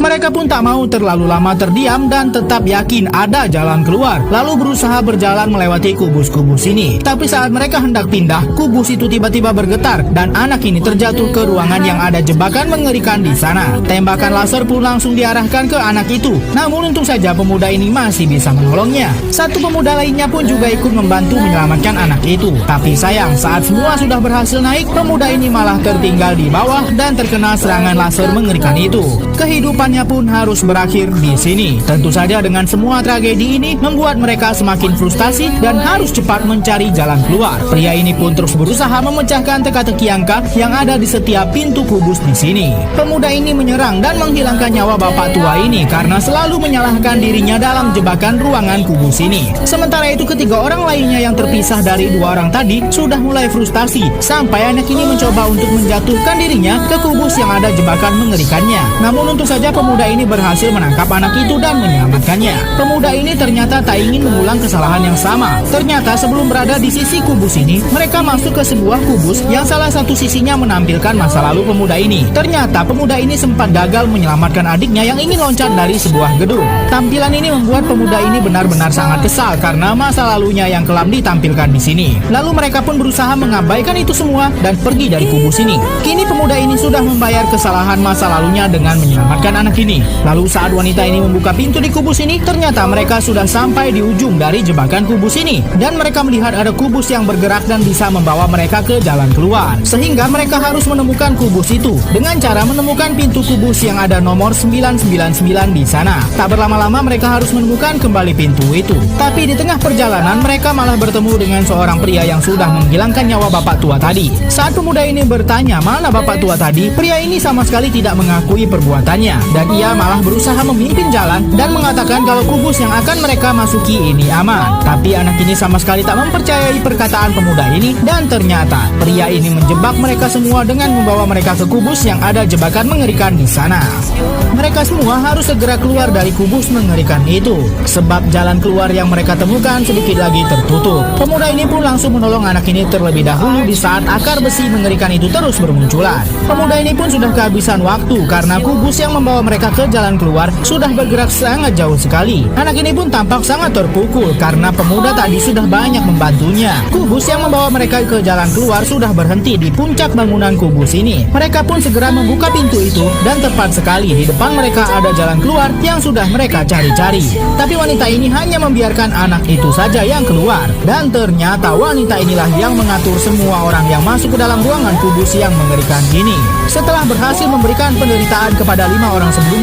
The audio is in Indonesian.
Mereka pun tak mau terlalu lama terdiam dan tetap yakin ada jalan keluar, lalu berusaha berjalan melewati kubus-kubus ini. Tapi saat mereka hendak pindah, kubus itu tiba-tiba bergetar dan anak ini terjatuh ke ruangan yang ada jebakan mengerikan di sana. Tembakan laser pun langsung diarahkan ke anak itu. Namun untung saja pemuda ini masih bisa menolongnya. Satu pemuda lainnya pun juga ikut membantu menyelamatkan anak itu. Tapi sayang, saat semua sudah berhasil naik, pemuda ini malah tertinggal di bawah dan terkena serangan laser mengerikan itu. Kehidupannya pun harus berakhir di sini. Tentu saja dengan semua tragedi ini membuat mereka semakin frustasi dan harus cepat mencari jalan keluar. Pria ini pun terus berusaha memecahkan teka-teki angka yang ada di setiap pintu kubus di sini. Pemuda ini menyerang dan menghilangkan nyawa bapak tua ini karena selalu menyalahkan dirinya dalam jebakan ruangan kubus ini. Sementara itu ketiga orang lainnya yang terpisah dari dua orang tadi sudah mulai frustasi sampai anak ini mencoba untuk menjatuhkan dirinya ke kubus yang ada jebakan mengerikannya. Namun untung saja pemuda ini berhasil menangkap anak itu dan menyelamatkannya. Pemuda ini ternyata tak ingin mengulang kesalahan yang sama. Ternyata sebelum berada di sisi kubus ini, mereka masuk ke sebuah kubus yang salah satu sisinya menampilkan masa lalu pemuda ini. Ternyata pemuda ini sempat gagal menyelamatkan adiknya yang ingin loncat dari sebuah gedung. Tampilan ini membuat pemuda ini benar-benar sangat kesal karena masa lalunya yang kelam ditampilkan di sini. Lalu mereka pun berusaha mengabaikan itu semua dan pergi dari kubus ini. Kini pemuda ini sudah membayar kesalahan masa lalunya dengan menyelamatkan anak ini. Lalu saat wanita ini membuka pintu di kubus ini, ternyata mereka sudah sampai di ujung dari jebakan kubus ini. Dan mereka melihat ada kubus yang bergerak dan bisa membawa mereka ke jalan keluar. Sehingga mereka harus menemukan kubus itu dengan cara menemukan pintu kubus yang ada nomor 999 di sana. Tak berlama-lama mereka harus menemukan kembali pintu itu. Tapi di tengah perjalanan mereka malah bertemu dengan seorang pria yang sudah menghilangkan nyawa bapak tua tadi. Saat pemuda ini bertanya mana bapak tua tadi, pria ini sama sekali tidak mengakui perbuatannya. Dan ia malah berusaha memimpin jalan dan mengatakan kalau kubus yang akan mereka masuki ini aman. Tapi anak ini sama sekali tak mempercayai perkataan pemuda ini dan ternyata pria ini menjebak mereka semua dengan membawa mereka ke kubus yang ada jebakan mengerikan di sana. Mereka semua harus segera keluar dari kubus mengerikan itu sebab jalan keluar yang mereka temukan sedikit lagi tertutup. Pemuda ini pun langsung menolong anak ini terlebih dahulu di saat akar besi mengerikan itu terus bermunculan. Pemuda ini pun sudah kehabisan waktu karena kubus yang membawa mereka ke jalan keluar sudah bergerak sangat jauh sekali. Anak ini pun tampak sangat terpukul karena pemuda tadi sudah banyak membantunya. Kubus yang membawa mereka ke jalan keluar sudah berhenti di puncak bangunan kubus ini. Mereka pun segera membuka pintu itu dan tepat sekali di depan mereka ada jalan keluar yang sudah mereka cari-cari. Tapi wanita ini hanya membiarkan anak itu saja yang keluar. Dan ternyata wanita inilah yang mengatur semua orang yang masuk ke dalam ruangan kubus yang mengerikan ini. Setelah berhasil memberikan penderitaan kepada 5 orang sebelumnya,